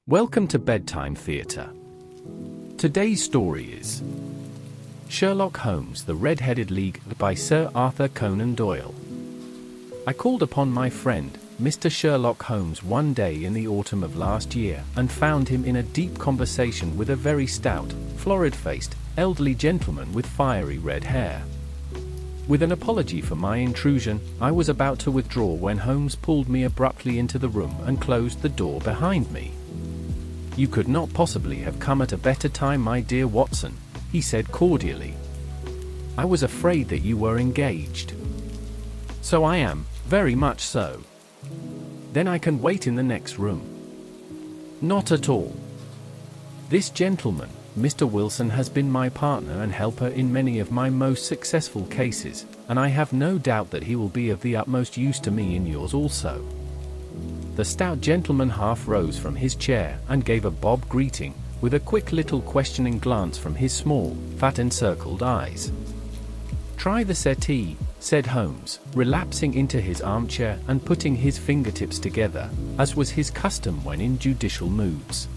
Welcome to Bedtime Theatre. Today's story is Sherlock Holmes, the Red-Headed League by Sir Arthur Conan Doyle. I called upon my friend, Mr. Sherlock Holmes, one day in the autumn of last year and found him in a deep conversation with a very stout, florid-faced, elderly gentleman with fiery red hair. With an apology for my intrusion, I was about to withdraw when Holmes pulled me abruptly into the room and closed the door behind me. "You could not possibly have come at a better time, my dear Watson," he said cordially. "I was afraid that you were engaged." "So I am, very much so." "Then I can wait in the next room." "Not at all. This gentleman, Mr. Wilson, has been my partner and helper in many of my most successful cases, and I have no doubt that he will be of the utmost use to me in yours also." The stout gentleman half rose from his chair and gave a bob greeting, with a quick little questioning glance from his small, fat encircled eyes. "Try the settee," said Holmes, relapsing into his armchair and putting his fingertips together, as was his custom when in judicial moods.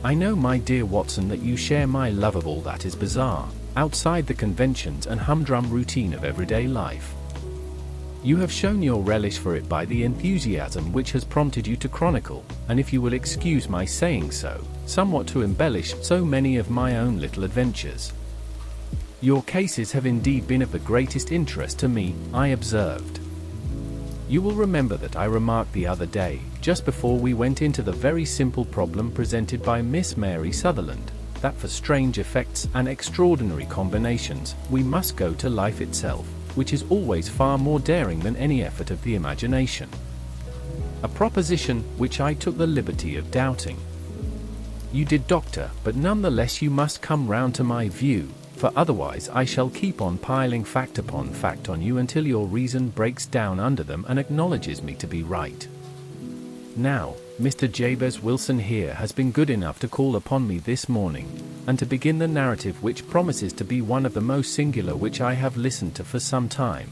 "I know, my dear Watson, that you share my love of all that is bizarre, outside the conventions and humdrum routine of everyday life. You have shown your relish for it by the enthusiasm which has prompted you to chronicle, and if you will excuse my saying so, somewhat to embellish so many of my own little adventures. Your cases have indeed been of the greatest interest to me," I observed. "You will remember that I remarked the other day, just before we went into the very simple problem presented by Miss Mary Sutherland, that for strange effects and extraordinary combinations, we must go to life itself, which is always far more daring than any effort of the imagination. A proposition which I took the liberty of doubting. You did, Doctor, but nonetheless you must come round to my view, for otherwise I shall keep on piling fact upon fact on you until your reason breaks down under them and acknowledges me to be right. Now, Mr. Jabez Wilson here has been good enough to call upon me this morning, and to begin the narrative which promises to be one of the most singular which I have listened to for some time.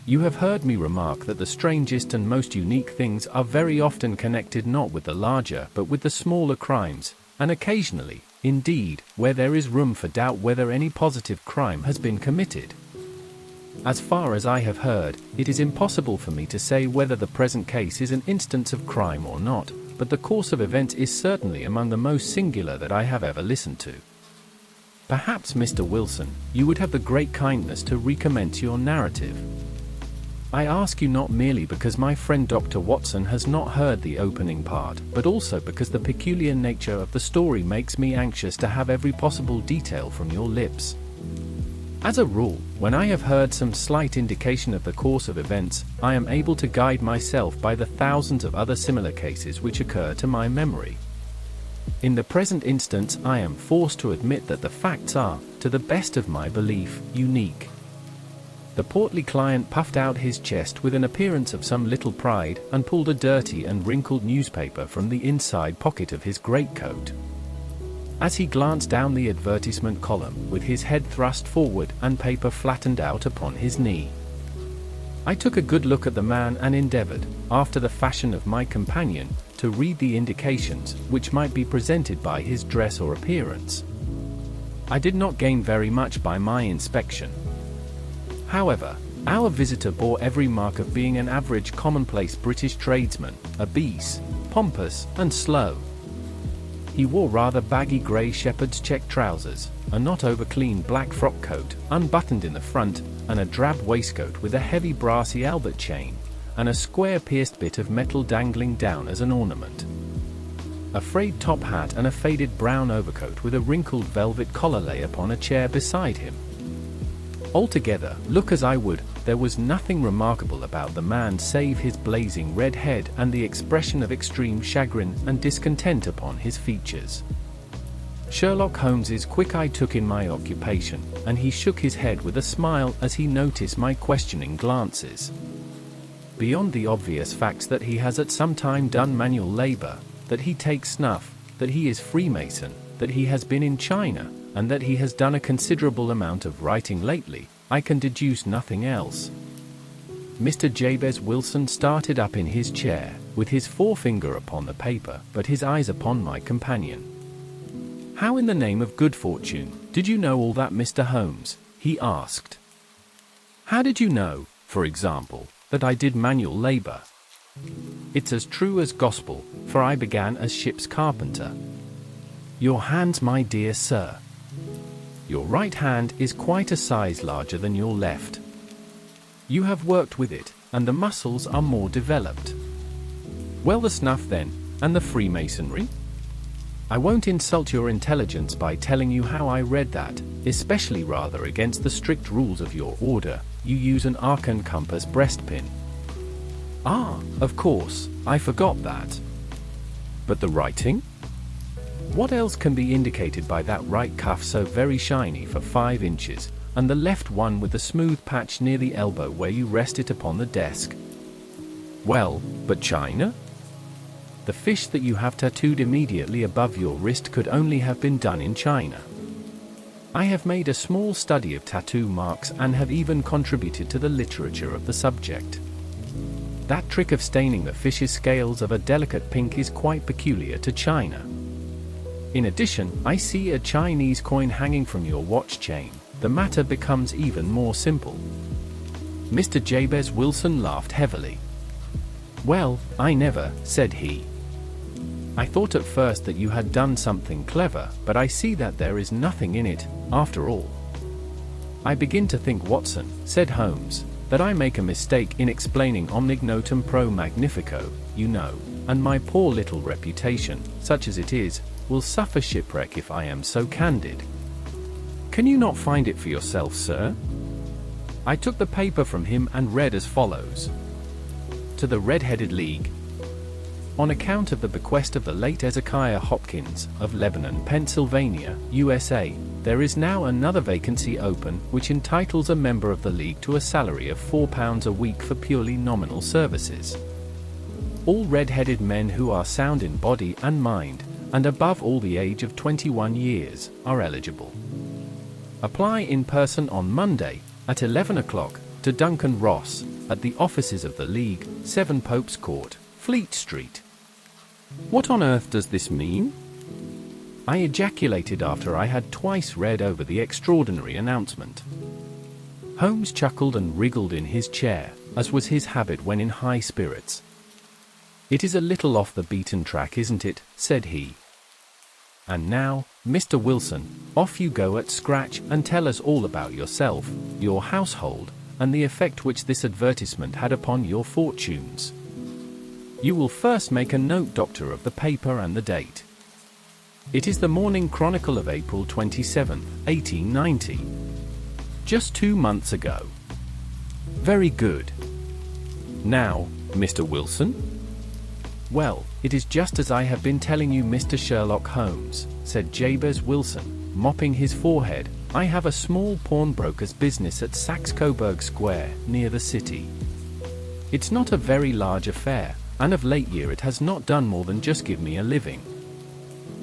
You have heard me remark that the strangest and most unique things are very often connected not with the larger but with the smaller crimes, and occasionally, indeed, where there is room for doubt whether any positive crime has been committed. As far as I have heard, it is impossible for me to say whether the present case is an instance of crime or not, but the course of events is certainly among the most singular that I have ever listened to. Perhaps, Mr. Wilson, you would have the great kindness to recommence your narrative. I ask you not merely because my friend Dr. Watson has not heard the opening part, but also because the peculiar nature of the story makes me anxious to have every possible detail from your lips. As a rule, when I have heard some slight indication of the course of events, I am able to guide myself by the thousands of other similar cases which occur to my memory. In the present instance, I am forced to admit that the facts are, to the best of my belief, unique." The portly client puffed out his chest with an appearance of some little pride, and pulled a dirty and wrinkled newspaper from the inside pocket of his greatcoat. As he glanced down the advertisement column, with his head thrust forward and paper flattened out upon his knee, I took a good look at the man and endeavored, after the fashion of my companion, to read the indications which might be presented by his dress or appearance. I did not gain very much by my inspection. However, our visitor bore every mark of being an average commonplace British tradesman, obese, pompous, and slow. He wore rather baggy grey shepherd's check trousers, a not over-clean black frock coat, unbuttoned in the front, and a drab waistcoat with a heavy brassy Albert chain, and a square pierced bit of metal dangling down as an ornament. A frayed top hat and a faded brown overcoat with a wrinkled velvet collar lay upon a chair beside him. Altogether, look as I would, there was nothing remarkable about the man save his blazing red head and the expression of extreme chagrin and discontent upon his features. Sherlock Holmes's quick eye took in my occupation, and he shook his head with a smile as he noticed my questioning glances. Beyond the obvious facts that he has at some time done manual labor, that he takes snuff, that he is Freemason, that he has been in China, and that he has done a considerable amount of writing lately, I can deduce nothing else. Mr. Jabez Wilson started up in his chair, with his forefinger upon the paper, but his eyes upon my companion. "How in the name of good fortune did you know all that, Mr. Holmes?" he asked. "How did you know, for example, that I did manual labor?" "It's as true as gospel, for I began as ship's carpenter." "Your hands, my dear sir." "Your right hand is quite a size larger than your left. You have worked with it, and the muscles are more developed." "Well, the snuff then, and the Freemasonry?" "I won't insult your intelligence by telling you how I read that, especially rather against the strict rules of your order. You use an arc and compass breastpin." "Ah, of course, I forgot that. But the writing? What else can be indicated by that right cuff so very shiny for 5 inches, and the left one with the smooth patch near the elbow where you rest it upon the desk?" "Well, but China? The fish that you have tattooed immediately above your wrist could only have been done in China. I have made a small study of tattoo marks and have even contributed to the literature of the subject. That trick of staining the fish's scales of a delicate pink is quite peculiar to China. In addition, I see a Chinese coin hanging from your watch chain. The matter becomes even more simple." Mr. Jabez Wilson laughed heavily. "Well, I never," said he. "I thought at first that you had done something clever, but I see that there is nothing in it, after all." "I begin to think, Watson," said Holmes, "that I make a mistake in explaining omnignotum pro magnifico, you know, and my poor little reputation, such as it is, will suffer shipwreck if I am so candid. Can you not find it for yourself, sir?" I took the paper from him and read as follows. "To the Red-Headed League. On account of the bequest of the late Ezekiah Hopkins, of Lebanon, Pennsylvania, USA, there is now another vacancy open, which entitles a member of the League to a salary of £4 a week for purely nominal services. All red-headed men who are sound in body and mind, and above all the age of 21 years, are eligible. Apply in person on Monday, at 11 o'clock, to Duncan Ross, at the offices of the League, 7 Pope's Court, Fleet Street." What on earth does this mean? I ejaculated after I had twice read over the extraordinary announcement. Holmes chuckled and wriggled in his chair, as was his habit when in high spirits. "It is a little off the beaten track, isn't it?" said he. "And now, Mr. Wilson, off you go at scratch and tell us all about yourself, your household, and the effect which this advertisement had upon your fortunes. You will first make a note, Doctor, of the paper and the date." "It is the Morning Chronicle of April 27, 1890. Just 2 months ago." "Very good. Now, Mr. Wilson?" "Well, it is just as I have been telling you, Mr. Sherlock Holmes," said Jabez Wilson, mopping his forehead. "I have a small pawnbroker's business at Saxe-Coburg Square, near the city. It's not a very large affair, and of late year it has not done more than just give me a living.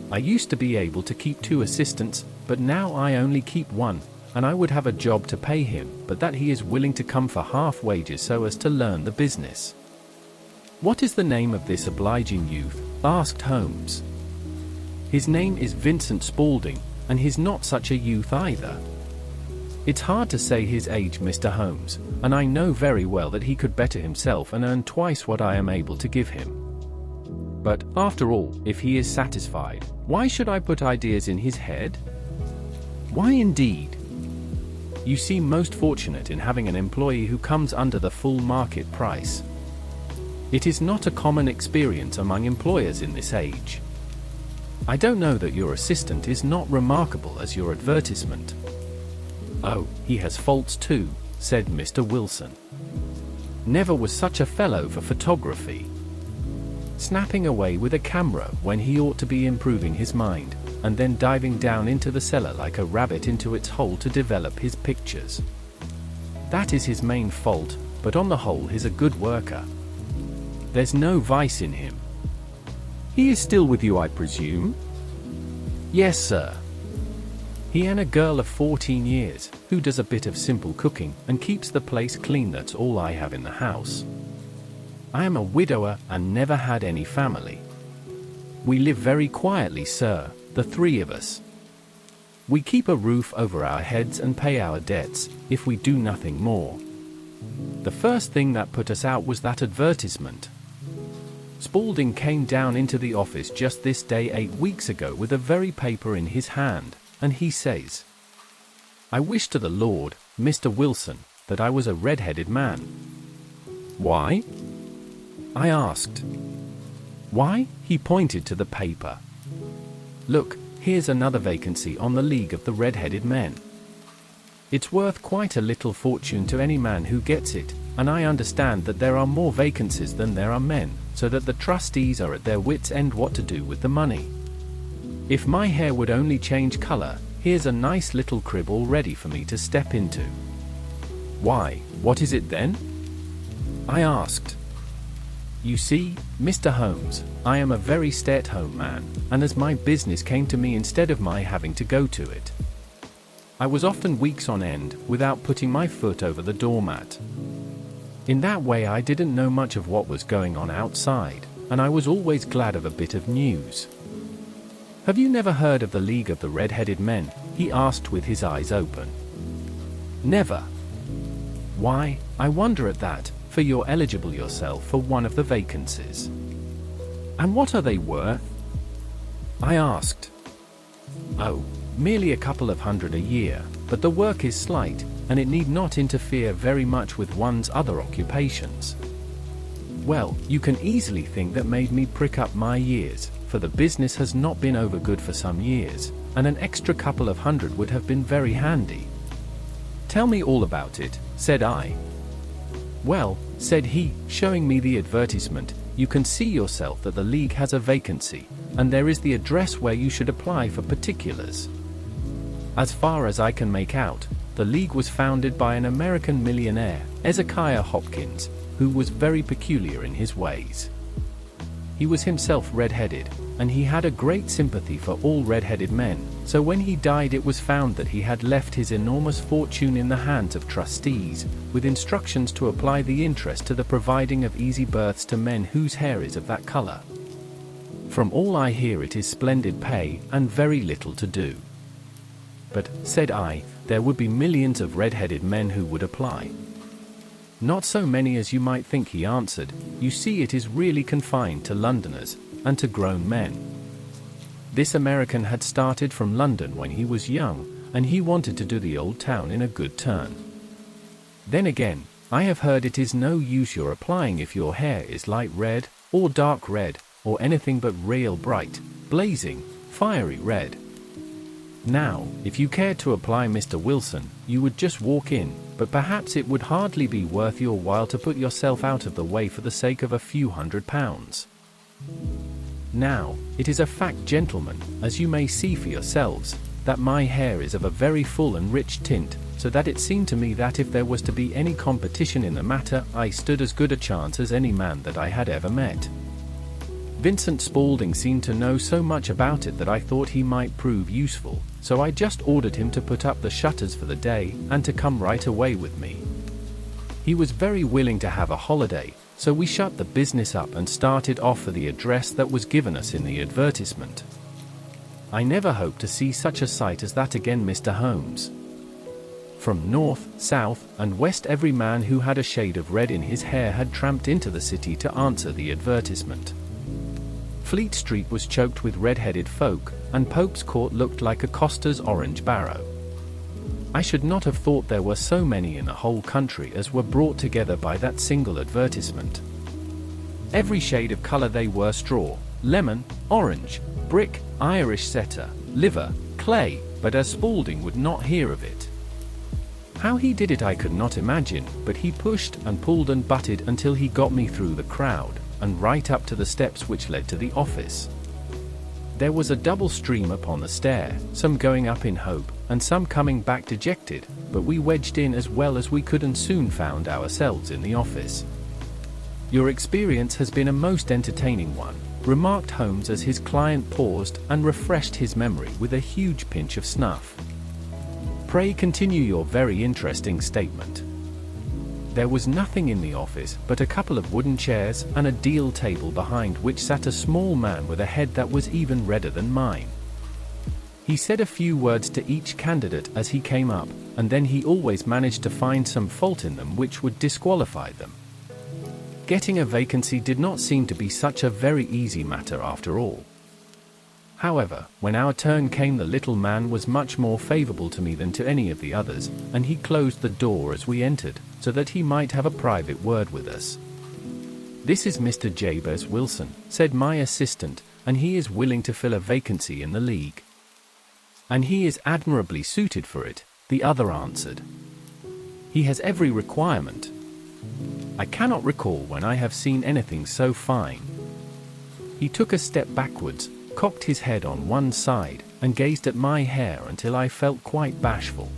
I used to be able to keep 2 assistants, but now I only keep 1, and I would have a job to pay him, but that he is willing to come for half wages so as to learn the business." "What is the name of this obliging youth?" asked Holmes. "His name is Vincent Spaulding, and he's not such a youth either. It's hard to say his age, Mr. Holmes, and I know very well that he could better himself and earn twice what I am able to give him. But, after all, if he is satisfied, why should I put ideas in his head?" "Why indeed? You seem most fortunate in having an employee who comes under the full market price. It is not a common experience among employers in this age. I don't know that your assistant is not remarkable as your advertisement." "Oh, he has faults too," said Mr. Wilson. "Never was such a fellow for photography. Snapping away with a camera when he ought to be improving his mind, and then diving down into the cellar like a rabbit into its hole to develop his pictures. That is his main fault, but on the whole he's a good worker. There's no vice in him. He is still with you, I presume?" "Yes, sir." He and a girl of 14 years, who does a bit of simple cooking and keeps the place clean. That's all I have in the house. I am a widower and never had any family. We live very quietly, sir, the three of us. We keep a roof over our heads and pay our debts, if we do nothing more. The first thing that put us out was that advertisement. Spaulding came down into the office just this day 8 weeks ago with a very paper in his hand, and he says, "I wish to the Lord, Mr. Wilson, that I was a red-headed man." "Why?" I asked. "Why?" He pointed to the paper. "Look, here's another vacancy on the League of the Red-Headed Men. It's worth quite a little fortune to any man who gets it, and I understand that there are more vacancies than there are men, so that the trustees are at their wits' end what to do with the money. If my hair would only change color, here's a nice little crib all ready for me to step into." "Why, what is it then?" I asked. "You see, Mr. Holmes, I am a very stay-at-home man, and as my business came to me instead of my having to go to it, I was often weeks on end without putting my foot over the doormat. In that way I didn't know much of what was going on outside, and I was always glad of a bit of news." "Have you never heard of the League of the Red-Headed Men?" he asked with his eyes open. "Never." "Why, I wonder at that, for you're eligible yourself for one of the vacancies." "And what are they worth?" I asked. "Oh, merely a couple of hundred a year, but the work is slight, and it need not interfere very much with one's other occupations." Well, you can easily think that made me prick up my ears, for the business has not been over good for some years, and an extra couple of hundred would have been very handy. "Tell me all about it," said I. "Well," said he, showing me the advertisement, "you can see yourself that the League has a vacancy, and there is the address where you should apply for particulars. As far as I can make out, the League was founded by an American millionaire, Ezekiah Hopkins, who was very peculiar in his ways. He was himself red-headed, and he had a great sympathy for all red-headed men, so when he died it was found that he had left his enormous fortune in the hands of trustees, with instructions to apply the interest to the providing of easy berths to men whose hair is of that color. From all I hear it is splendid pay, and very little to do." "But," said I, "there would be millions of red-headed men who would apply." "Not so many as you might think," he answered. "You see, it is really confined to Londoners, and to grown men. This American had started from London when he was young, and he wanted to do the old town in a good turn. Then again, I have heard it is no use your applying if your hair is light red, or dark red, or anything but real bright, blazing, fiery red. Now, if you cared to apply, Mr. Wilson, you would just walk in, but perhaps it would hardly be worth your while to put yourself out of the way for the sake of a few £100. Now, it is a fact, gentlemen, as you may see for yourselves, that my hair is of a very full and rich tint, so that it seemed to me that if there was to be any competition in the matter, I stood as good a chance as any man that I had ever met. Vincent Spaulding seemed to know so much about it that I thought he might prove useful, so I just ordered him to put up the shutters for the day, and to come right away with me. He was very willing to have a holiday, so we shut the business up and started off for the address that was given us in the advertisement. I never hope to see such a sight as that again, Mr. Holmes. From north, south, and west every man who had a shade of red in his hair had tramped into the city to answer the advertisement. Fleet Street was choked with red-headed folk, and Pope's Court looked like a coster's orange barrow. I should not have thought there were so many in the whole country as were brought together by that single advertisement. Every shade of colour they were: straw, lemon, orange, brick, Irish setter, liver, clay, but as Spaulding would not hear of it. How he did it I could not imagine, but he pushed and pulled and butted until he got me through the crowd, and right up to the steps which led to the office. There was a double stream upon the stair, some going up in hope, and some coming back dejected, but we wedged in as well as we could and soon found ourselves in the office. "Your experience has been a most entertaining one," remarked Holmes as his client paused and refreshed his memory with a huge pinch of snuff. Pray continue your very interesting statement. There was nothing in the office but a couple of wooden chairs and a deal table behind which sat a small man with a head that was even redder than mine. He said a few words to each candidate as he came up, and then he always managed to find some fault in them which would disqualify them. Getting a vacancy did not seem to be such a very easy matter after all. However, when our turn came, the little man was much more favorable to me than to any of the others, and he closed the door as we entered, so that he might have a private word with us. "This is Mr. Jabez Wilson," said my assistant, "and he is willing to fill a vacancy in the league." "And he is admirably suited for it," the other answered. "He has every requirement. I cannot recall when I have seen anything so fine." He took a step backwards, cocked his head on one side, and gazed at my hair until I felt quite bashful.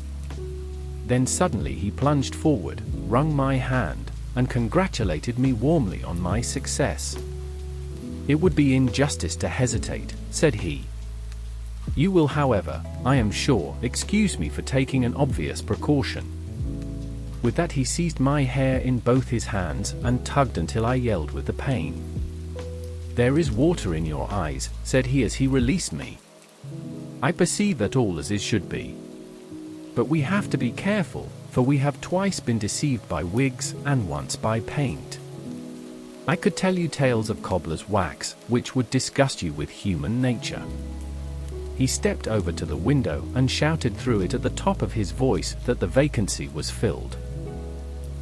Then suddenly he plunged forward, wrung my hand, and congratulated me warmly on my success. "It would be injustice to hesitate," said he. "You will, however, I am sure, excuse me for taking an obvious precaution." With that he seized my hair in both his hands and tugged until I yelled with the pain. "There is water in your eyes," said he as he released me. "I perceive that all as is should be. But we have to be careful, for we have twice been deceived by wigs and once by paint. I could tell you tales of cobbler's wax, which would disgust you with human nature." He stepped over to the window and shouted through it at the top of his voice that the vacancy was filled.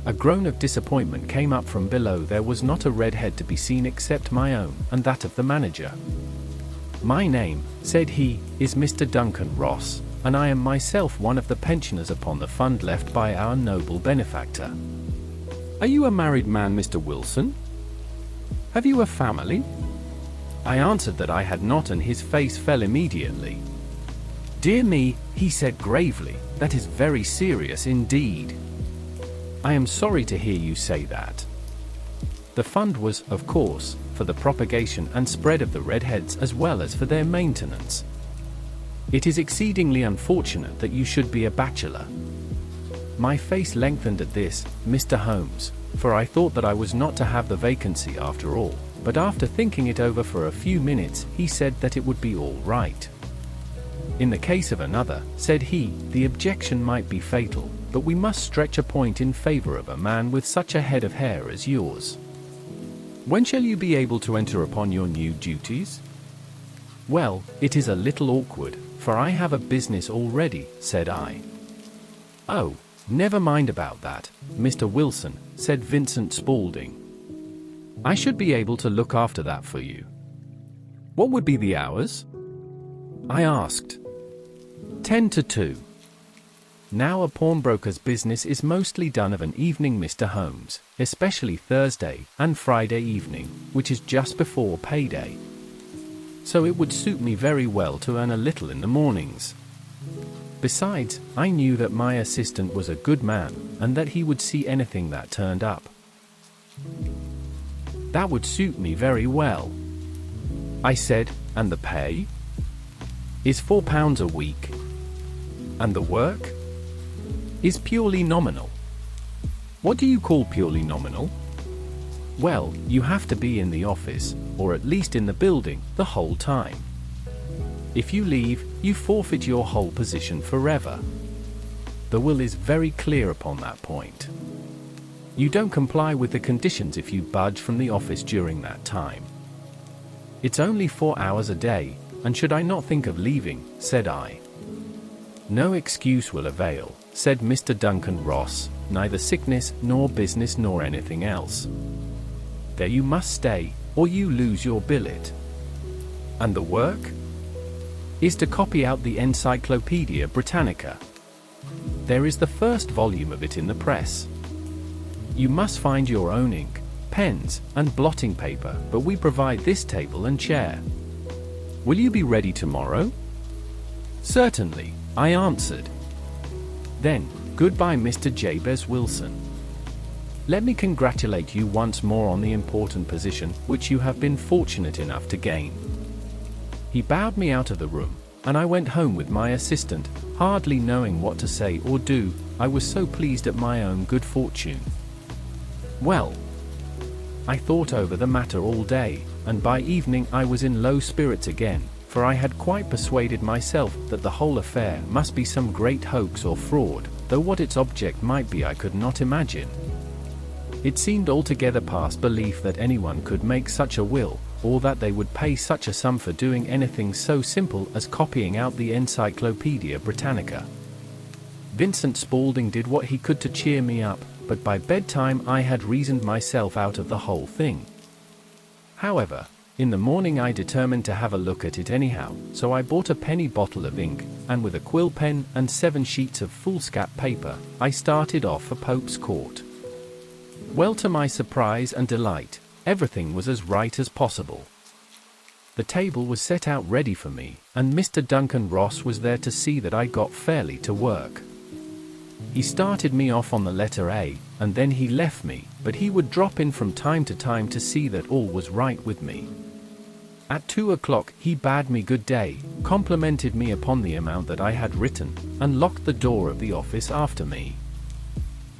A groan of disappointment came up from below. There was not a red head to be seen except my own and that of the manager. "My name," said he, "is Mr. Duncan Ross, and I am myself one of the pensioners upon the fund left by our noble benefactor." "Are you a married man, Mr. Wilson? Have you a family?" I answered that I had not, and his face fell immediately. "Dear me," he said gravely, "that is very serious indeed. I am sorry to hear you say that." The fund was, of course, for the propagation and spread of the redheads as well as for their maintenance. "It is exceedingly unfortunate that you should be a bachelor." My face lengthened at this, Mr. Holmes, for I thought that I was not to have the vacancy after all, but after thinking it over for a few minutes, he said that it would be all right. "In the case of another," said he, "the objection might be fatal, but we must stretch a point in favor of a man with such a head of hair as yours. When shall you be able to enter upon your new duties?" "Well, it is a little awkward, for I have a business already," said I. "Oh, never mind about that, Mr. Wilson," said Vincent Spaulding. "I should be able to look after that for you." "What would be the hours?" I asked. 10 to 2. Now a pawnbroker's business is mostly done of an evening, Mr. Holmes, especially Thursday and Friday evening, which is just before payday. So it would suit me very well to earn a little in the mornings. Besides, I knew that my assistant was a good man, and that he would see anything that turned up. "That would suit me very well," I said. "And the pay?" "Is £4 a week." "And the work?" "Is purely nominal." "What do you call purely nominal?" "Well, you have to be in the office, or at least in the building, the whole time. If you leave, you forfeit your whole position forever. The will is very clear upon that point. You don't comply with the conditions if you budge from the office during that time. It's only 4 hours a day, and should I not think of leaving," said I. "No excuse will avail," said Mr. Duncan Ross, "neither sickness nor business nor anything else. There you must stay, or you lose your billet." "And the work?" "Is to copy out the Encyclopedia Britannica. There is the first volume of it in the press. You must find your own ink, pens, and blotting paper, but we provide this table and chair. Will you be ready tomorrow?" "Certainly," I answered. "Then, goodbye, Mr. Jabez Wilson. Let me congratulate you once more on the important position which you have been fortunate enough to gain." He bowed me out of the room, and I went home with my assistant, hardly knowing what to say or do. I was so pleased at my own good fortune. Well, I thought over the matter all day, and by evening I was in low spirits again, for I had quite persuaded myself that the whole affair must be some great hoax or fraud, though what its object might be I could not imagine. It seemed altogether past belief that anyone could make such a will, or that they would pay such a sum for doing anything so simple as copying out the Encyclopedia Britannica. Vincent Spaulding did what he could to cheer me up, but by bedtime I had reasoned myself out of the whole thing. However, in the morning I determined to have a look at it anyhow, so I bought a penny bottle of ink, and with a quill pen and 7 sheets of foolscap paper, I started off for Pope's Court. Well, to my surprise and delight, everything was as right as possible. The table was set out ready for me, and Mr. Duncan Ross was there to see that I got fairly to work. He started me off on the letter A, and then he left me, but he would drop in from time to time to see that all was right with me. At 2 o'clock he bade me good day, complimented me upon the amount that I had written, and locked the door of the office after me.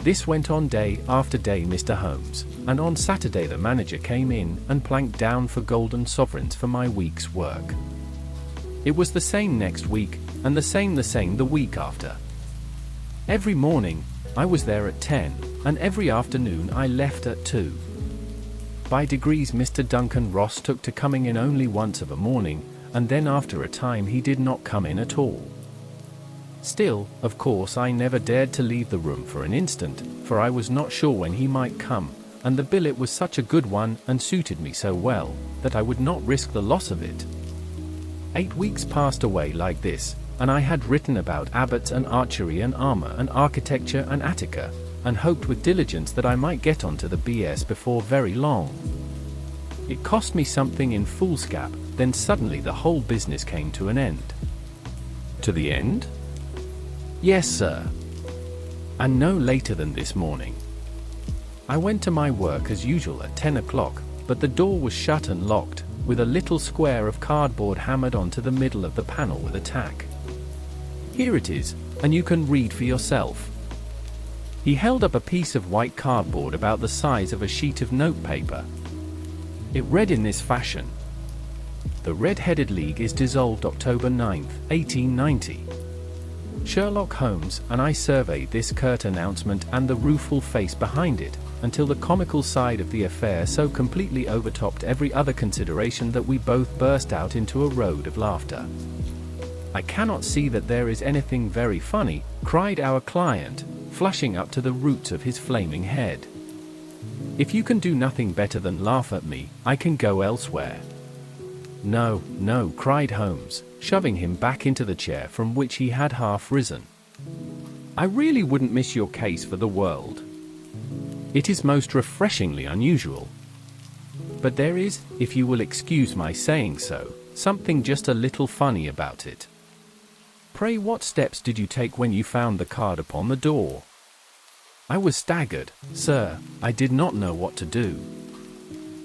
This went on day after day, Mr. Holmes, and on Saturday the manager came in and planked down for golden sovereigns for my week's work. It was the same next week, and the same the week after. Every morning, I was there at 10, and every afternoon I left at 2. By degrees Mr. Duncan Ross took to coming in only once of a morning, and then after a time he did not come in at all. Still, of course, I never dared to leave the room for an instant, for I was not sure when he might come, and the billet was such a good one and suited me so well, that I would not risk the loss of it. 8 weeks passed away like this, and I had written about abbots and archery and armor and architecture and Attica, and hoped with diligence that I might get on to the BS before very long. It cost me something in foolscap, then suddenly the whole business came to an end. To the end? Yes, sir. And no later than this morning. I went to my work as usual at 10 o'clock, but the door was shut and locked, with a little square of cardboard hammered onto the middle of the panel with a tack. Here it is, and you can read for yourself. He held up a piece of white cardboard about the size of a sheet of notepaper. It read in this fashion: "The Red-Headed League is dissolved October 9th, 1890. Sherlock Holmes and I surveyed this curt announcement and the rueful face behind it, until the comical side of the affair so completely overtopped every other consideration that we both burst out into a road of laughter. I cannot see that there is anything very funny," cried our client, flushing up to the roots of his flaming head. "If you can do nothing better than laugh at me, I can go elsewhere." "No, no," cried Holmes, shoving him back into the chair from which he had half risen. "I really wouldn't miss your case for the world. It is most refreshingly unusual. But there is, if you will excuse my saying so, something just a little funny about it. Pray, what steps did you take when you found the card upon the door?" "I was staggered, sir. I did not know what to do.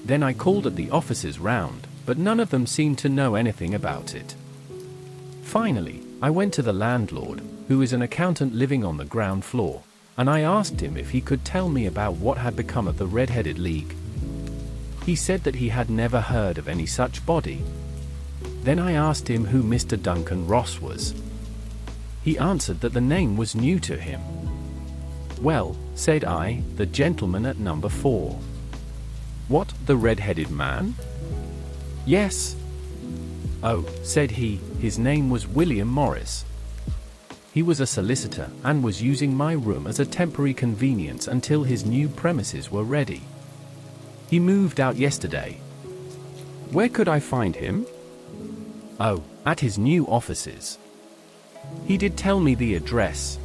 Then I called at the offices round, but none of them seemed to know anything about it. Finally, I went to the landlord, who is an accountant living on the ground floor, and I asked him if he could tell me about what had become of the Red-Headed League. He said that he had never heard of any such body. Then I asked him who Mr. Duncan Ross was. He answered that the name was new to him. "Well," said I, "the gentleman at number 4. "What, the red-headed man?" "Yes." "Oh," said he, "his name was William Morris. He was a solicitor, and was using my room as a temporary convenience until his new premises were ready. He moved out yesterday." "Where could I find him?" "Oh, at his new offices. He did tell me the address.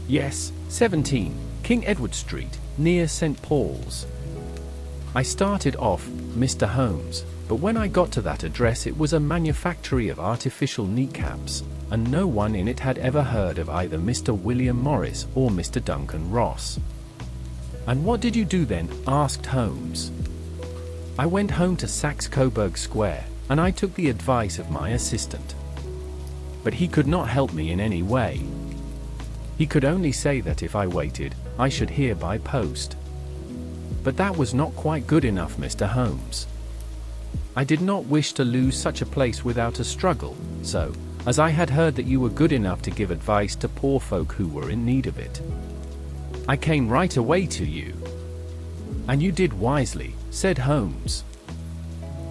Yes, 17, King Edward Street, near St. Paul's." I started off, Mr. Holmes, but when I got to that address it was a manufactory of artificial kneecaps, and no one in it had ever heard of either Mr. William Morris or Mr. Duncan Ross. "And what did you do then?" asked Holmes. "I went home to Saxe-Coburg Square, and I took the advice of my assistant. but he could not help me in any way. He could only say that if I waited, I should hear by post. But that was not quite good enough, Mr. Holmes. I did not wish to lose such a place without a struggle, so, as I had heard that you were good enough to give advice to poor folk who were in need of it, I came right away to you. And you did wisely, said Holmes.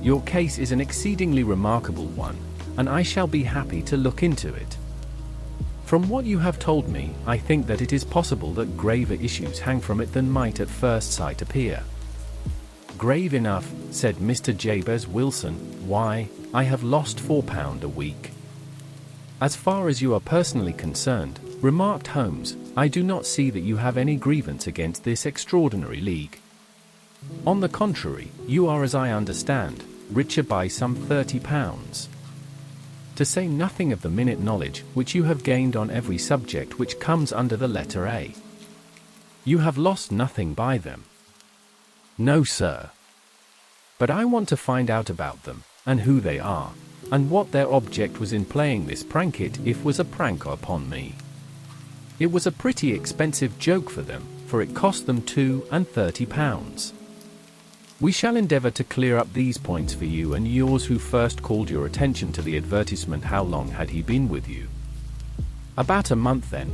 Your case is an exceedingly remarkable one, and I shall be happy to look into it. From what you have told me, I think that it is possible that graver issues hang from it than might at first sight appear. Grave enough, said Mr. Jabez Wilson. Why, I have lost £4 a week. As far as you are personally concerned, remarked Holmes, I do not see that you have any grievance against this extraordinary league. On the contrary, you are, as I understand, richer by some £30. To say nothing of the minute knowledge which you have gained on every subject which comes under the letter A. You have lost nothing by them. No, sir. But I want to find out about them, and who they are, and what their object was in playing this prank, if was a prank upon me. It was a pretty expensive joke for them, for it cost them £32. We shall endeavour to clear up these points for you and yours who first called your attention to the advertisement. How long had he been with you? About a month then.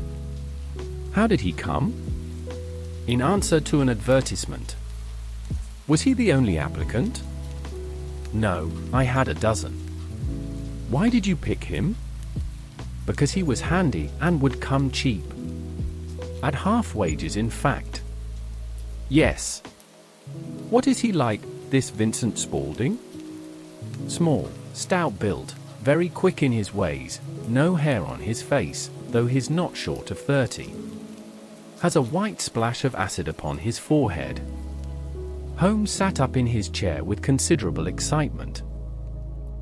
How did he come? In answer to an advertisement. Was he the only applicant? No, I had a dozen. Why did you pick him? Because he was handy and would come cheap. At half wages, in fact. Yes. What is he like, this Vincent Spaulding? Small, stout built, very quick in his ways, no hair on his face, though he's not short of 30. Has a white splash of acid upon his forehead. Holmes sat up in his chair with considerable excitement.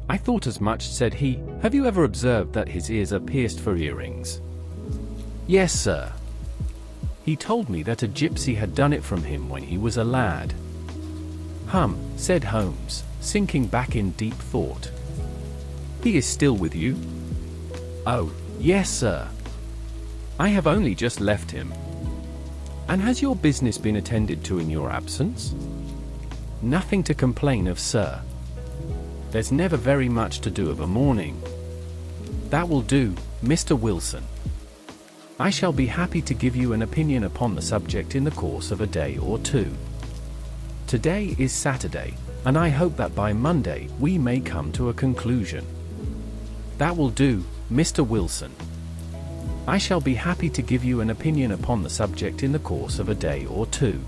I thought as much, said he. Have you ever observed that his ears are pierced for earrings? Yes, sir. He told me that a gypsy had done it from him when he was a lad. Said Holmes, sinking back in deep thought. He is still with you? Oh, yes, sir. I have only just left him. And has your business been attended to in your absence? Nothing to complain of, sir. There's never very much to do of a morning. That will do, Mr. Wilson. I shall be happy to give you an opinion upon the subject in the course of a day or two. Today is Saturday, and I hope that by Monday we may come to a conclusion. That will do, Mr. Wilson. I shall be happy to give you an opinion upon the subject in the course of a day or two.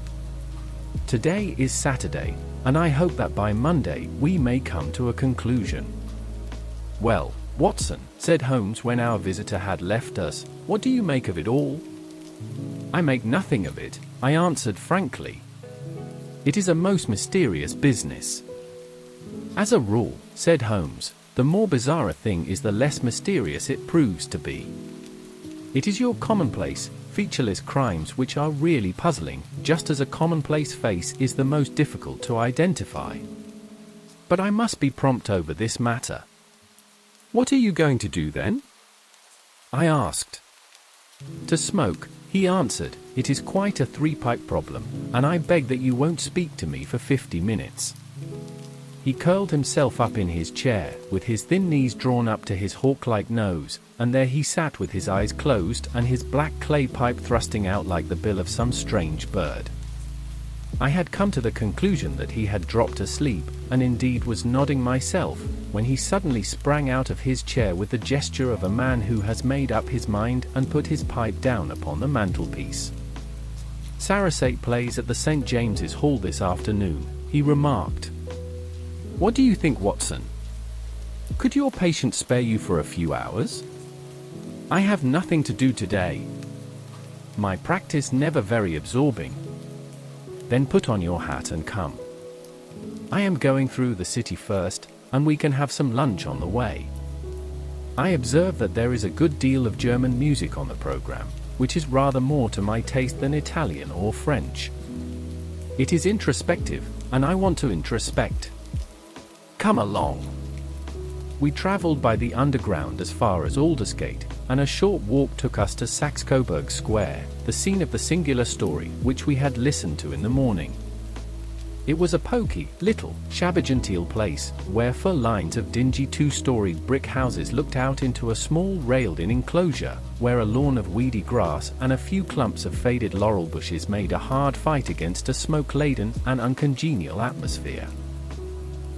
Today is Saturday, and I hope that by Monday we may come to a conclusion. Well, Watson, said Holmes when our visitor had left us, what do you make of it all? I make nothing of it, I answered frankly. It is a most mysterious business. As a rule, said Holmes, the more bizarre a thing is, the less mysterious it proves to be. It is your commonplace, featureless crimes which are really puzzling, just as a commonplace face is the most difficult to identify. But I must be prompt over this matter. What are you going to do then? I asked. To smoke, he answered. It is quite a three-pipe problem, and I beg that you won't speak to me for 50 minutes. He curled himself up in his chair, with his thin knees drawn up to his hawk-like nose, and there he sat with his eyes closed and his black clay pipe thrusting out like the bill of some strange bird. I had come to the conclusion that he had dropped asleep, and indeed was nodding myself, when he suddenly sprang out of his chair with the gesture of a man who has made up his mind and put his pipe down upon the mantelpiece. Sarasate plays at the St. James's Hall this afternoon, he remarked. What do you think, Watson? Could your patient spare you for a few hours? I have nothing to do today. My practice never very absorbing. Then put on your hat and come. I am going through the city first, and we can have some lunch on the way. I observe that there is a good deal of German music on the program, which is rather more to my taste than Italian or French. It is introspective, and I want to introspect. Come along. We travelled by the underground as far as Aldersgate, and a short walk took us to Saxe-Coburg Square, the scene of the singular story which we had listened to in the morning. It was a poky, little, shabby-genteel place, where full lines of dingy two-storied brick houses looked out into a small railed-in enclosure, where a lawn of weedy grass and a few clumps of faded laurel bushes made a hard fight against a smoke-laden and uncongenial atmosphere.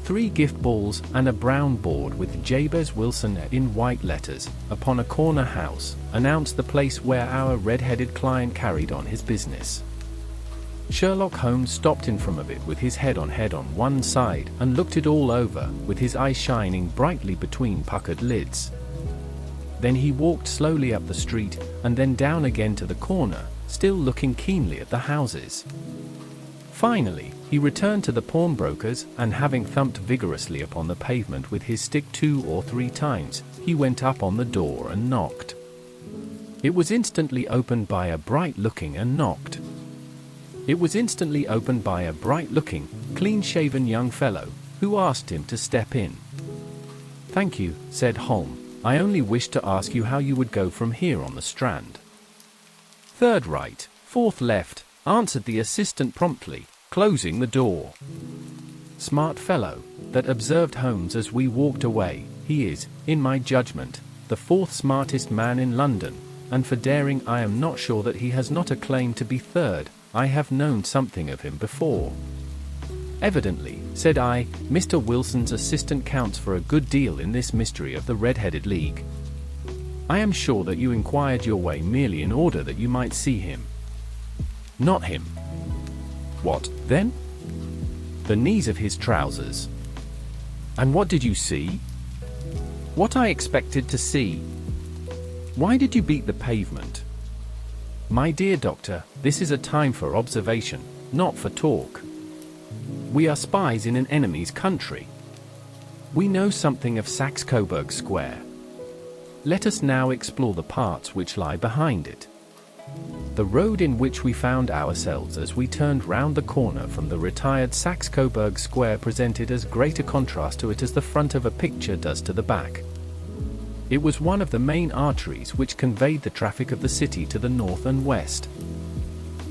3 gift balls and a brown board with Jabez Wilson in white letters, upon a corner house, announced the place where our red-headed client carried on his business. Sherlock Holmes stopped in front of it with his head on one side and looked it all over, with his eyes shining brightly between puckered lids. Then he walked slowly up the street, and then down again to the corner, still looking keenly at the houses. Finally, he returned to the pawnbroker's, and having thumped vigorously upon the pavement with his stick 2 or 3 times, he went up on the door and knocked. It was instantly opened by a bright-looking, clean-shaven young fellow, who asked him to step in. "Thank you," said Holmes. "I only wished to ask you how you would go from here on the Strand." "Third right, fourth left," answered the assistant promptly, closing the door. "Smart fellow," that observed Holmes as we walked away. "He is, in my judgment, the 4th smartest man in London, and for daring I am not sure that he has not a claim to be 3rd. I have known something of him before." "Evidently," said I, "Mr. Wilson's assistant counts for a good deal in this mystery of the Red-Headed League. I am sure that you inquired your way merely in order that you might see him." "Not him." "What, then?" "The knees of his trousers." "And what did you see?" "What I expected to see." "Why did you beat the pavement?" "My dear doctor, this is a time for observation, not for talk. We are spies in an enemy's country. We know something of Saxe-Coburg Square. Let us now explore the parts which lie behind it." The road in which we found ourselves as we turned round the corner from the retired Saxe-Coburg Square presented as great a contrast to it as the front of a picture does to the back. It was one of the main arteries which conveyed the traffic of the city to the north and west.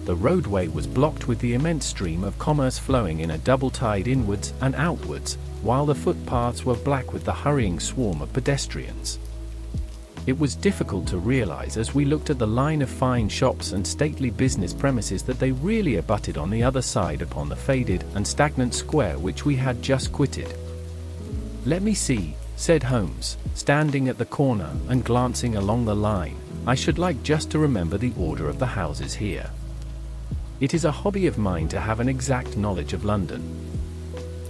The roadway was blocked with the immense stream of commerce flowing in a double tide inwards and outwards, while the footpaths were black with the hurrying swarm of pedestrians. It was difficult to realize as we looked at the line of fine shops and stately business premises that they really abutted on the other side upon the faded and stagnant square which we had just quitted. "Let me see," said Holmes, standing at the corner and glancing along the line. "I should like just to remember the order of the houses here. It is a hobby of mine to have an exact knowledge of London.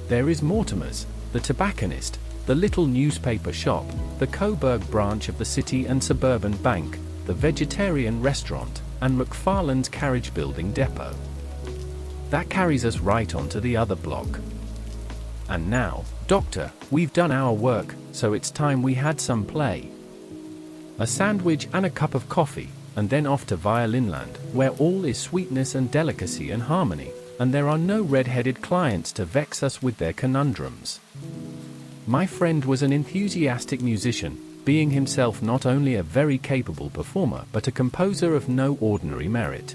There is Mortimer's, the tobacconist, the little newspaper shop, the Coburg branch of the City and Suburban Bank, the vegetarian restaurant, and McFarlane's carriage building depot. That carries us right on to the other block. And now, Doctor, we've done our work, so it's time we had some play. A sandwich and a cup of coffee, and then off to Violinland, where all is sweetness and delicacy and harmony, and there are no red-headed clients to vex us with their conundrums." My friend was an enthusiastic musician, being himself not only a very capable performer but a composer of no ordinary merit.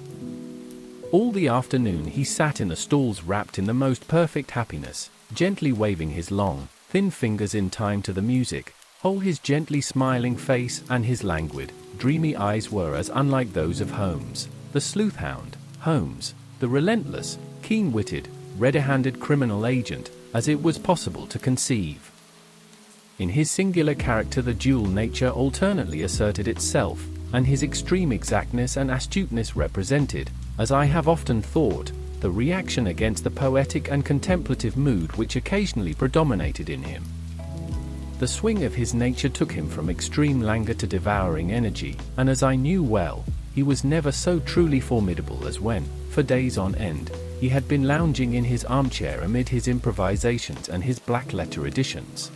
All the afternoon he sat in the stalls wrapped in the most perfect happiness, gently waving his long, thin fingers in time to the music, while his gently smiling face and his languid, dreamy eyes were as unlike those of Holmes, the sleuth-hound, Holmes, the relentless, keen-witted, red-handed criminal agent, as it was possible to conceive. In his singular character the dual nature alternately asserted itself, and his extreme exactness and astuteness represented, as I have often thought, the reaction against the poetic and contemplative mood which occasionally predominated in him. The swing of his nature took him from extreme languor to devouring energy, and as I knew well, he was never so truly formidable as when, for days on end, he had been lounging in his armchair amid his improvisations and his black-letter editions.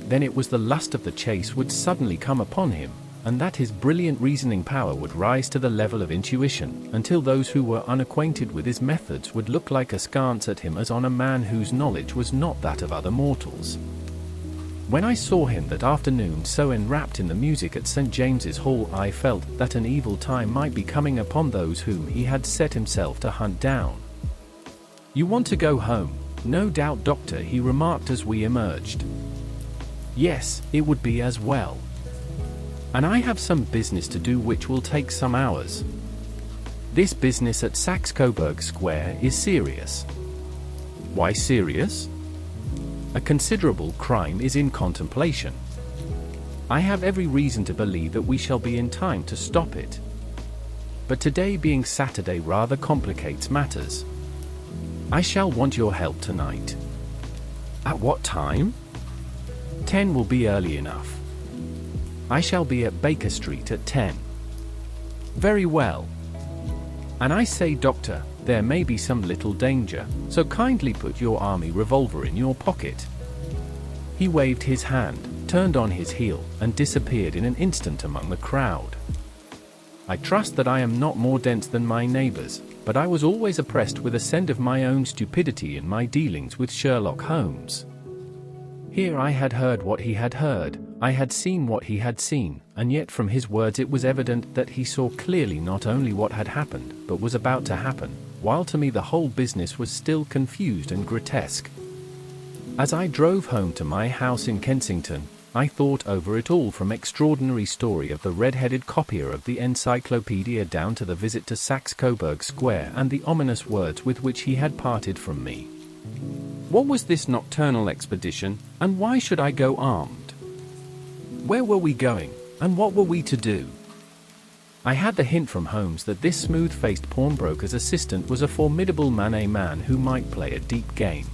Then it was the lust of the chase would suddenly come upon him, and that his brilliant reasoning power would rise to the level of intuition, until those who were unacquainted with his methods would look like askance at him as on a man whose knowledge was not that of other mortals. When I saw him that afternoon so enwrapped in the music at St. James's Hall, I felt that an evil time might be coming upon those whom he had set himself to hunt down. "You want to go home, no doubt, Doctor," he remarked as we emerged. "Yes, it would be as well. And I have some business to do which will take some hours. This business at Saxe-Coburg Square is serious." "Why serious?" "A considerable crime is in contemplation. I have every reason to believe that we shall be in time to stop it. But today being Saturday rather complicates matters. I shall want your help tonight." "At what time?" 10 will be early enough. I shall be at Baker Street at 10. "Very well. And I say, Doctor, there may be some little danger, so kindly put your army revolver in your pocket." He waved his hand, turned on his heel, and disappeared in an instant among the crowd. I trust that I am not more dense than my neighbors, but I was always oppressed with a sense of my own stupidity in my dealings with Sherlock Holmes. Here I had heard what he had heard, I had seen what he had seen, and yet from his words it was evident that he saw clearly not only what had happened, but was about to happen, while to me the whole business was still confused and grotesque. As I drove home to my house in Kensington, I thought over it all, from extraordinary story of the red-headed copier of the encyclopedia down to the visit to Saxe-Coburg Square and the ominous words with which he had parted from me. What was this nocturnal expedition, and why should I go armed? Where were we going, and what were we to do? I had the hint from Holmes that this smooth-faced pawnbroker's assistant was a formidable man, a man who might play a deep game.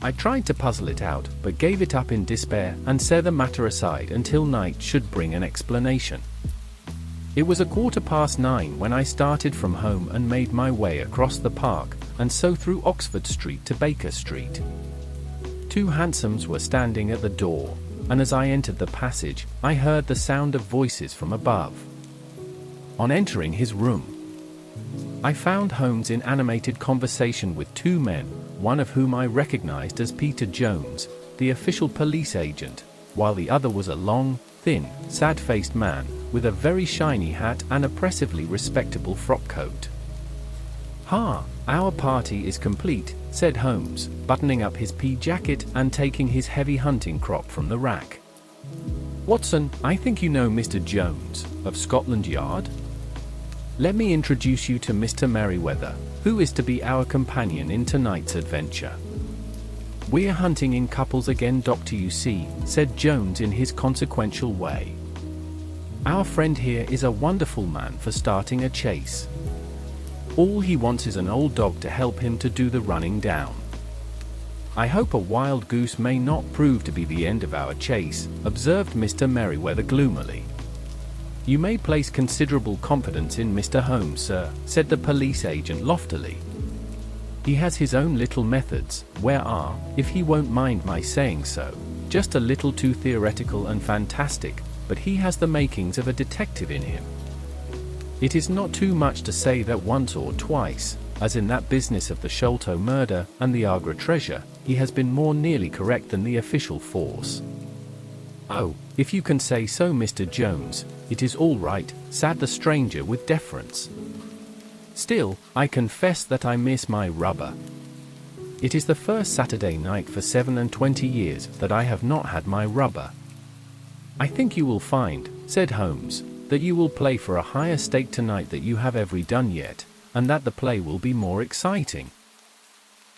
I tried to puzzle it out, but gave it up in despair and set the matter aside until night should bring an explanation. It was 9:15 when I started from home and made my way across the park, and so through Oxford Street to Baker Street. 2 hansoms were standing at the door, and as I entered the passage, I heard the sound of voices from above. On entering his room, I found Holmes in animated conversation with 2 men, one of whom I recognized as Peter Jones, the official police agent, while the other was a long, thin, sad-faced man, with a very shiny hat and oppressively respectable frock coat. "Ha, our party is complete," said Holmes, buttoning up his pea jacket and taking his heavy hunting crop from the rack. "Watson, I think you know Mr. Jones, of Scotland Yard? Let me introduce you to Mr. Merryweather, who is to be our companion in tonight's adventure." "We're hunting in couples again, Doctor, you see," said Jones in his consequential way. "Our friend here is a wonderful man for starting a chase. All he wants is an old dog to help him to do the running down. I hope a wild goose may not prove to be the end of our chase," observed Mr. Merryweather gloomily. "You may place considerable confidence in Mr. Holmes, sir," said the police agent loftily. "He has his own little methods, where are, if he won't mind my saying so, just a little too theoretical and fantastic, but he has the makings of a detective in him. It is not too much to say that once or twice, as in that business of the Sholto murder and the Agra treasure, he has been more nearly correct than the official force." "Oh, if you can say so, Mr. Jones, it is all right," said the stranger with deference. "Still, I confess that I miss my rubber. It is the first Saturday night for 27 years that I have not had my rubber." "I think you will find," said Holmes, "that you will play for a higher stake tonight than you have ever done yet, and that the play will be more exciting.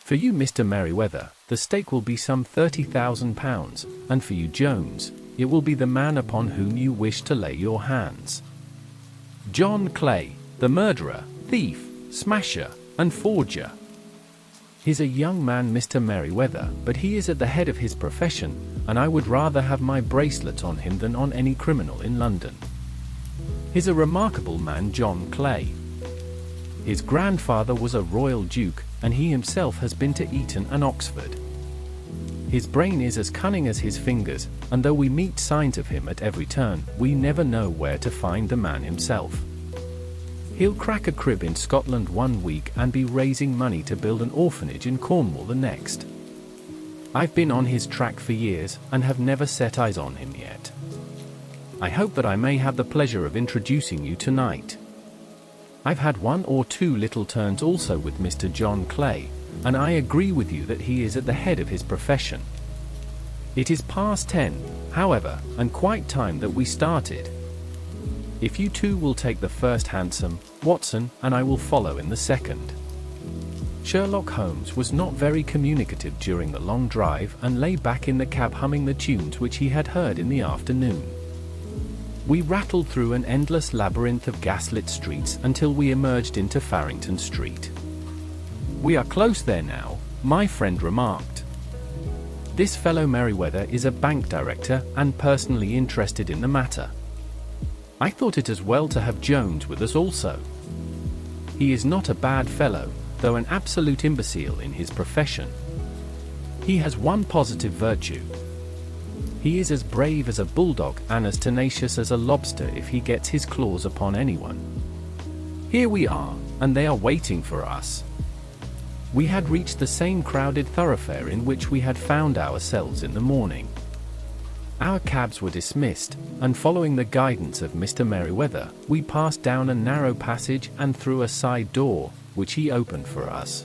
For you, Mr. Merryweather, the stake will be some £30,000, and for you, Jones, it will be the man upon whom you wish to lay your hands. John Clay, the murderer, thief, smasher, and forger. He's a young man, Mr. Merryweather, but he is at the head of his profession, and I would rather have my bracelet on him than on any criminal in London. He's a remarkable man, John Clay. His grandfather was a royal duke, and he himself has been to Eton and Oxford. His brain is as cunning as his fingers, and though we meet signs of him at every turn, we never know where to find the man himself. He'll crack a crib in Scotland one week and be raising money to build an orphanage in Cornwall the next. I've been on his track for years and have never set eyes on him yet. I hope that I may have the pleasure of introducing you tonight. I've had one or two little turns also with Mr. John Clay, and I agree with you that he is at the head of his profession. It is past 10, however, and quite time that we started. If you two will take the first hansom, Watson, and I will follow in the second." Sherlock Holmes was not very communicative during the long drive and lay back in the cab humming the tunes which he had heard in the afternoon. We rattled through an endless labyrinth of gaslit streets until we emerged into Farrington Street. "We are close there now," my friend remarked. "This fellow Merriweather is a bank director and personally interested in the matter. I thought it as well to have Jones with us also. He is not a bad fellow, though an absolute imbecile in his profession. He has one positive virtue. He is as brave as a bulldog and as tenacious as a lobster if he gets his claws upon anyone. Here we are, and they are waiting for us." We had reached the same crowded thoroughfare in which we had found ourselves in the morning. Our cabs were dismissed, and following the guidance of Mr. Merriweather, we passed down a narrow passage and through a side door, which he opened for us.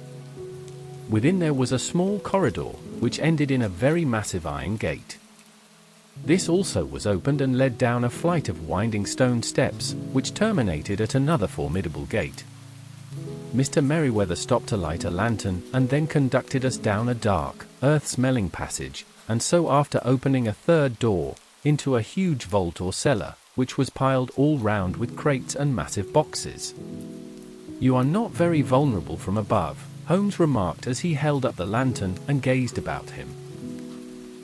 Within there was a small corridor, which ended in a very massive iron gate. This also was opened and led down a flight of winding stone steps, which terminated at another formidable gate. Mr. Merriweather stopped to light a lantern and then conducted us down a dark, earth-smelling passage, and so after opening a third door, into a huge vault or cellar, which was piled all round with crates and massive boxes. "You are not very vulnerable from above," Holmes remarked as he held up the lantern and gazed about him.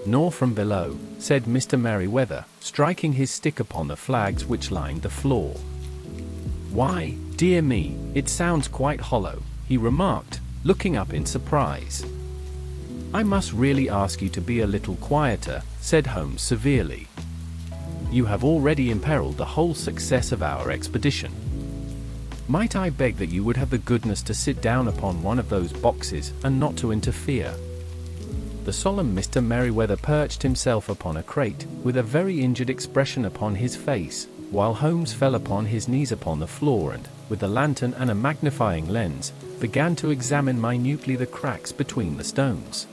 "Nor from below," said Mr. Merriweather, striking his stick upon the flags which lined the floor. "Why, dear me, it sounds quite hollow," he remarked, looking up in surprise. "I must really ask you to be a little quieter," said Holmes severely. "You have already imperiled the whole success of our expedition. Might I beg that you would have the goodness to sit down upon one of those boxes and not to interfere?" The solemn Mr. Merriweather perched himself upon a crate, with a very injured expression upon his face, while Holmes fell upon his knees upon the floor and, with a lantern and a magnifying lens, began to examine minutely the cracks between the stones.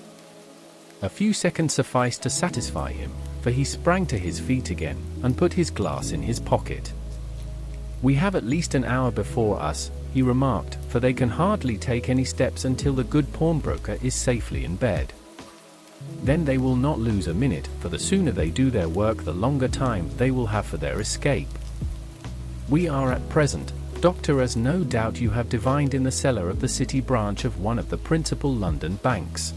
A few seconds sufficed to satisfy him, for he sprang to his feet again, and put his glass in his pocket. "We have at least an hour before us," he remarked, "for they can hardly take any steps until the good pawnbroker is safely in bed. Then they will not lose a minute, for the sooner they do their work the longer time they will have for their escape. We are at present, Doctor, as no doubt you have divined, in the cellar of the city branch of one of the principal London banks.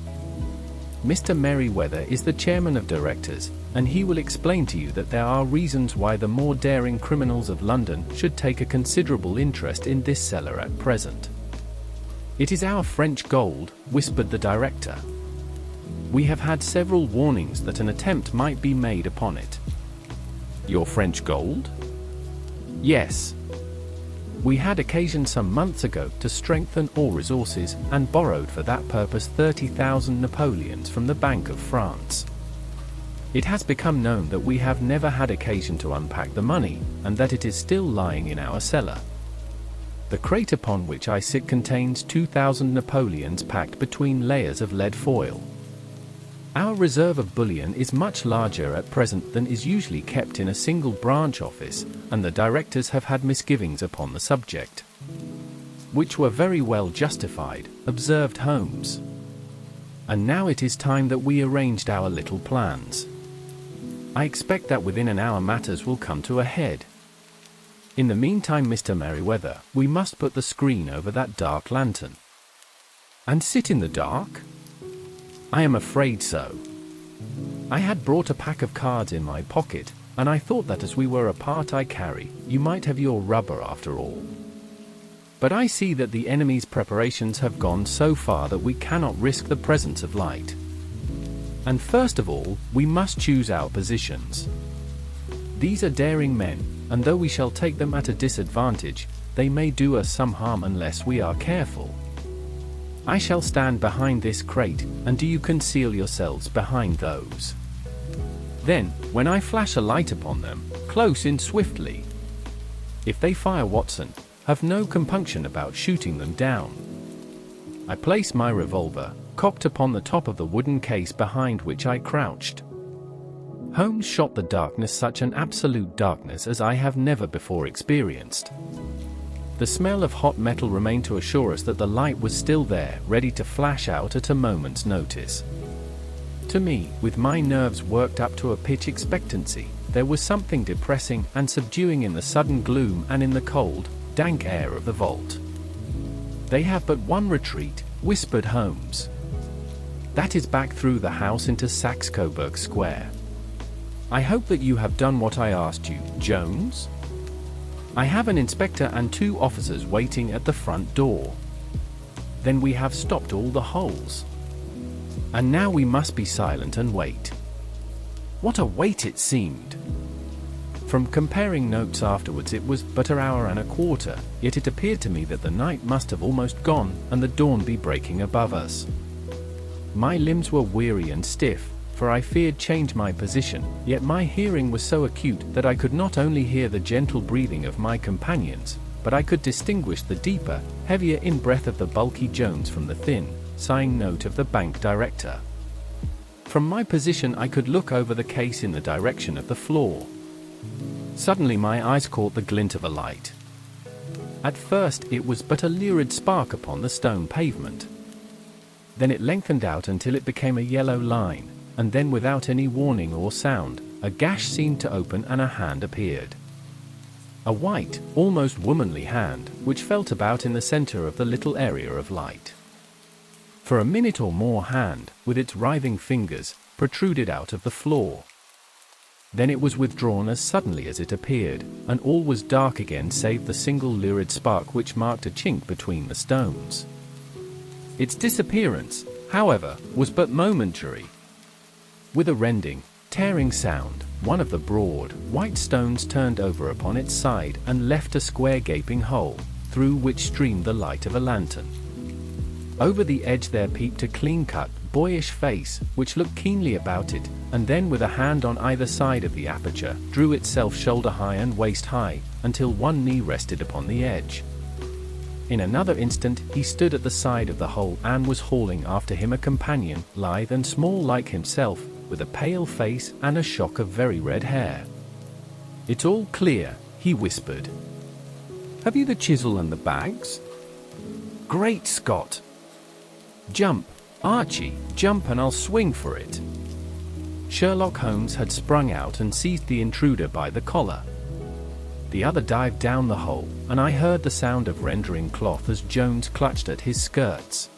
Mr. Merriweather is the chairman of directors, and he will explain to you that there are reasons why the more daring criminals of London should take a considerable interest in this cellar at present." "It is our French gold," whispered the director. "We have had several warnings that an attempt might be made upon it." "Your French gold?" "Yes. We had occasion some months ago to strengthen all resources, and borrowed for that purpose 30,000 Napoleons from the Bank of France. It has become known that we have never had occasion to unpack the money, and that it is still lying in our cellar. The crate upon which I sit contains 2,000 Napoleons packed between layers of lead foil. Our reserve of bullion is much larger at present than is usually kept in a single branch office, and the directors have had misgivings upon the subject." "Which were very well justified," observed Holmes. "And now it is time that we arranged our little plans. I expect that within an hour matters will come to a head. In the meantime, Mr. Merriweather, we must put the screen over that dark lantern." "And sit in the dark?" "I am afraid so. I had brought a pack of cards in my pocket, and I thought that as we were a part I carry, you might have your rubber after all. But I see that the enemy's preparations have gone so far that we cannot risk the presence of light. And first of all, we must choose our positions. These are daring men, and though we shall take them at a disadvantage, they may do us some harm unless we are careful. I shall stand behind this crate, and do you conceal yourselves behind those. Then, when I flash a light upon them, close in swiftly. If they fire, Watson, have no compunction about shooting them down. I place my revolver, cocked upon the top of the wooden case behind which I crouched. Holmes shot the darkness, such an absolute darkness as I have never before experienced. The smell of hot metal remained to assure us that the light was still there, ready to flash out at a moment's notice. To me, with my nerves worked up to a pitch expectancy, there was something depressing and subduing in the sudden gloom and in the cold, dank air of the vault. "They have but one retreat," whispered Holmes. "That is back through the house into Saxe-Coburg Square. I hope that you have done what I asked you, Jones? I have an inspector and 2 officers waiting at the front door. Then we have stopped all the holes. And now we must be silent and wait." What a wait it seemed! From comparing notes afterwards, it was but an hour and a quarter, yet it appeared to me that the night must have almost gone, and the dawn be breaking above us. My limbs were weary and stiff, for I feared change my position, yet my hearing was so acute that I could not only hear the gentle breathing of my companions, but I could distinguish the deeper, heavier in-breath of the bulky Jones from the thin, sighing note of the bank director. From my position I could look over the case in the direction of the floor. Suddenly my eyes caught the glint of a light. At first it was but a lurid spark upon the stone pavement. Then it lengthened out until it became a yellow line, and then without any warning or sound, a gash seemed to open and a hand appeared. A white, almost womanly hand, which felt about in the center of the little area of light. For a minute or more hand, with its writhing fingers, protruded out of the floor. Then it was withdrawn as suddenly as it appeared, and all was dark again save the single lurid spark which marked a chink between the stones. Its disappearance, however, was but momentary. With a rending, tearing sound, one of the broad, white stones turned over upon its side and left a square gaping hole, through which streamed the light of a lantern. Over the edge there peeped a clean-cut, boyish face, which looked keenly about it, and then with a hand on either side of the aperture, drew itself shoulder-high and waist-high, until one knee rested upon the edge. In another instant he stood at the side of the hole and was hauling after him a companion, lithe and small like himself, with a pale face and a shock of very red hair. "It's all clear," he whispered. "Have you the chisel and the bags?" "Great Scott! Jump, Archie, jump and I'll swing for it." Sherlock Holmes had sprung out and seized the intruder by the collar. The other dived down the hole, and I heard the sound of rending cloth as Jones clutched at his skirts.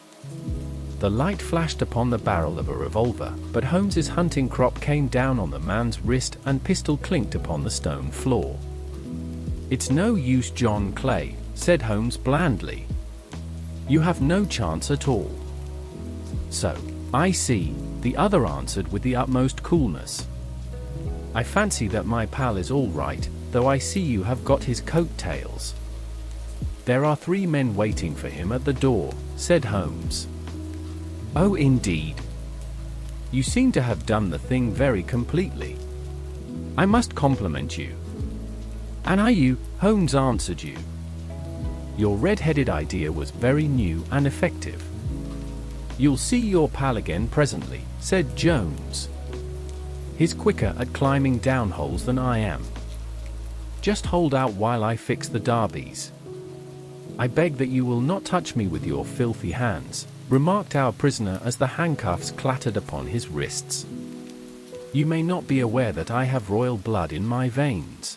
The light flashed upon the barrel of a revolver, but Holmes's hunting crop came down on the man's wrist and pistol clinked upon the stone floor. "It's no use, John Clay," said Holmes blandly. "You have no chance at all." "So, I see," the other answered with the utmost coolness. "I fancy that my pal is all right, though I see you have got his coat-tails." "There are 3 men waiting for him at the door," said Holmes. "Oh, indeed. You seem to have done the thing very completely. I must compliment you." "And are you?" Holmes answered you. "Your red-headed idea was very new and effective." "You'll see your pal again presently," said Jones. "He's quicker at climbing down holes than I am. Just hold out while I fix the derbies." "I beg that you will not touch me with your filthy hands," remarked our prisoner as the handcuffs clattered upon his wrists. "You may not be aware that I have royal blood in my veins.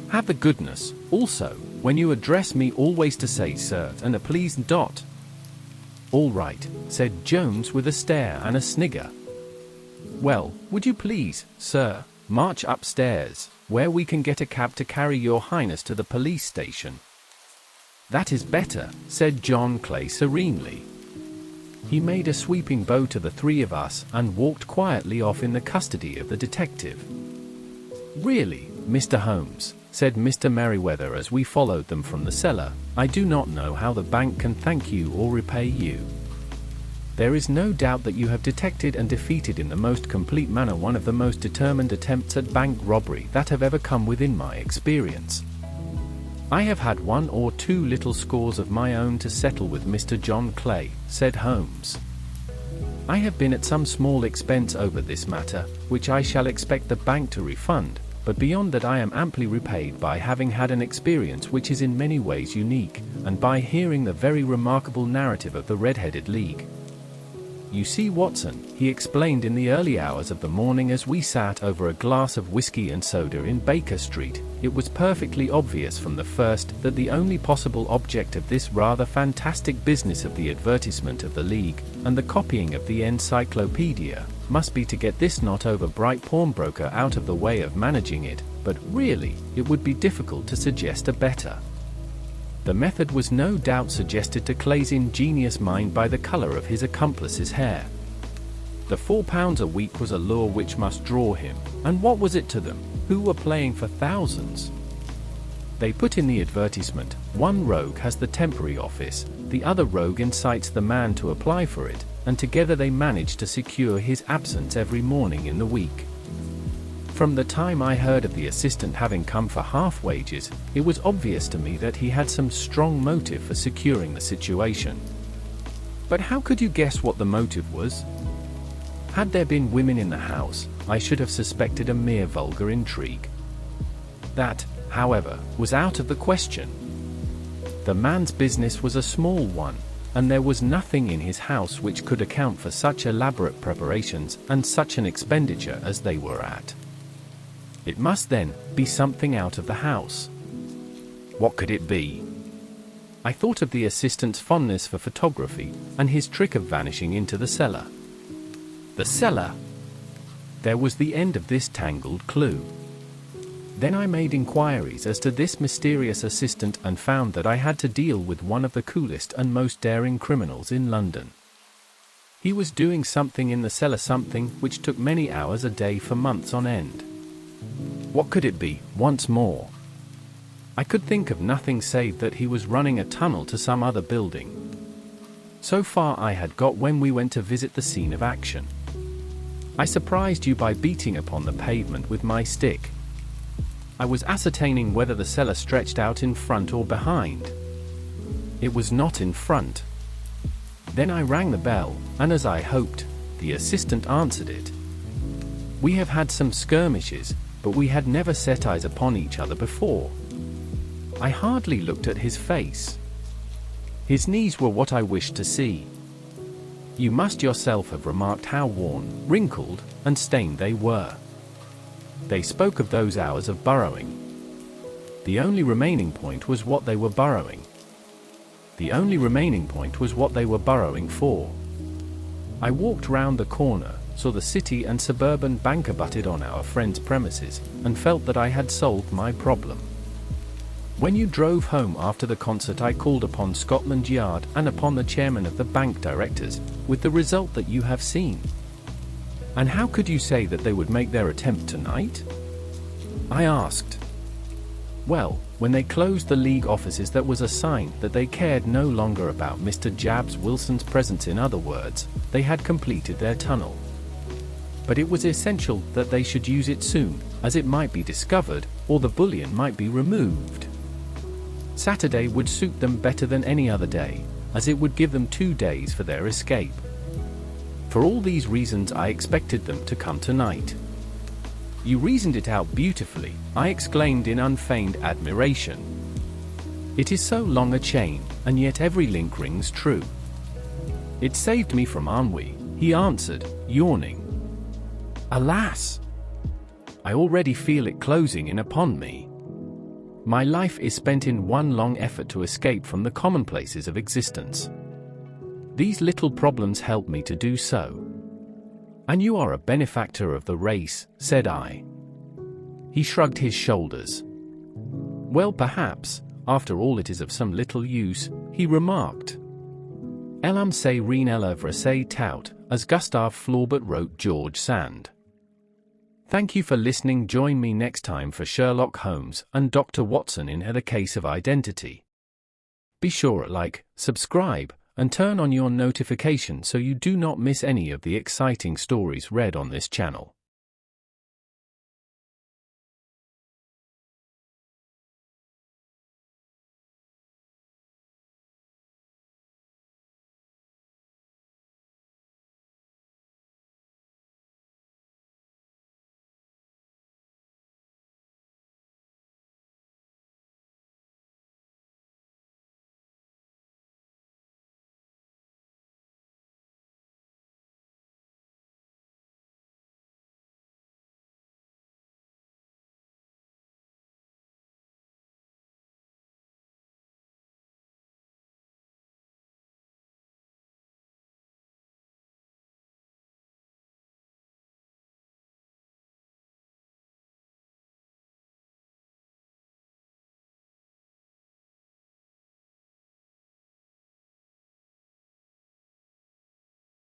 Have the goodness, also, when you address me always to say sir and a please dot." "All right," said Jones with a stare and a snigger. "Well, would you please, sir, march upstairs, where we can get a cab to carry your highness to the police station?" "That is better," said John Clay serenely. He made a sweeping bow to the 3 of us and walked quietly off in the custody of the detective. "Really, Mr. Holmes," said Mr. Merriweather as we followed them from the cellar, "I do not know how the bank can thank you or repay you. There is no doubt that you have detected and defeated in the most complete manner one of the most determined attempts at bank robbery that have ever come within my experience. I have had 1 or 2 little scores of my own to settle with Mr. John Clay," said Holmes. "I have been at some small expense over this matter, which I shall expect the bank to refund, but beyond that I am amply repaid by having had an experience which is in many ways unique, and by hearing the very remarkable narrative of the Red-Headed League. You see, Watson," he explained in the early hours of the morning as we sat over a glass of whiskey and soda in Baker Street, "it was perfectly obvious from the first that the only possible object of this rather fantastic business of the advertisement of the League, and the copying of the encyclopedia, must be to get this not over bright pawnbroker out of the way of managing it, but really, it would be difficult to suggest a better. The method was no doubt suggested to Clay's ingenious mind by the color of his accomplice's hair. The £4 a week was a lure which must draw him, and what was it to them, who were playing for thousands? They put in the advertisement, 1 rogue has the temporary office, the other rogue incites the man to apply for it, and together they managed to secure his absence every morning in the week. From the time I heard of the assistant having come for half wages, it was obvious to me that he had some strong motive for securing the situation." "But how could you guess what the motive was?" "Had there been women in the house, I should have suspected a mere vulgar intrigue. That, however, was out of the question. The man's business was a small one, and there was nothing in his house which could account for such elaborate preparations and such an expenditure as they were at. It must, then, be something out of the house. What could it be? I thought of the assistant's fondness for photography, and his trick of vanishing into the cellar. The cellar! There was the end of this tangled clue. Then I made inquiries as to this mysterious assistant and found that I had to deal with one of the coolest and most daring criminals in London. He was doing something in the cellar, something which took many hours a day for months on end. What could it be, once more? I could think of nothing save that he was running a tunnel to some other building. So far I had got when we went to visit the scene of action. I surprised you by beating upon the pavement with my stick. I was ascertaining whether the cellar stretched out in front or behind. It was not in front. Then I rang the bell, and as I hoped, the assistant answered it. We have had some skirmishes, but we had never set eyes upon each other before. I hardly looked at his face. His knees were what I wished to see. You must yourself have remarked how worn, wrinkled, and stained they were. They spoke of those hours of burrowing. The only remaining point was what they were burrowing. The only remaining point was what they were burrowing for. I walked round the corner, saw the city and suburban bank abutted on our friend's premises, and felt that I had solved my problem. When you drove home after the concert I called upon Scotland Yard and upon the chairman of the bank directors, with the result that you have seen. And how could you say that they would make their attempt tonight? I asked. Well, when they closed the League offices that was a sign that they cared no longer about Mr. Jabbs Wilson's presence. In other words, they had completed their tunnel. But it was essential that they should use it soon, as it might be discovered, or the bullion might be removed. Saturday would suit them better than any other day, as it would give them 2 days for their escape. For all these reasons I expected them to come tonight. You reasoned it out beautifully, I exclaimed in unfeigned admiration. It is so long a chain, and yet every link rings true. It saved me from ennui, he answered, yawning. Alas! I already feel it closing in upon me. My life is spent in one long effort to escape from the commonplaces of existence. These little problems help me to do so. And you are a benefactor of the race, said I. He shrugged his shoulders. Well, perhaps, after all it is of some little use, he remarked. L'homme c'est rien à l'œuvre c'est tout, as Gustave Flaubert wrote George Sand. Thank you for listening. Join me next time for Sherlock Holmes and Dr. Watson in A Case of Identity. Be sure to like, subscribe, and turn on your notifications so you do not miss any of the exciting stories read on this channel.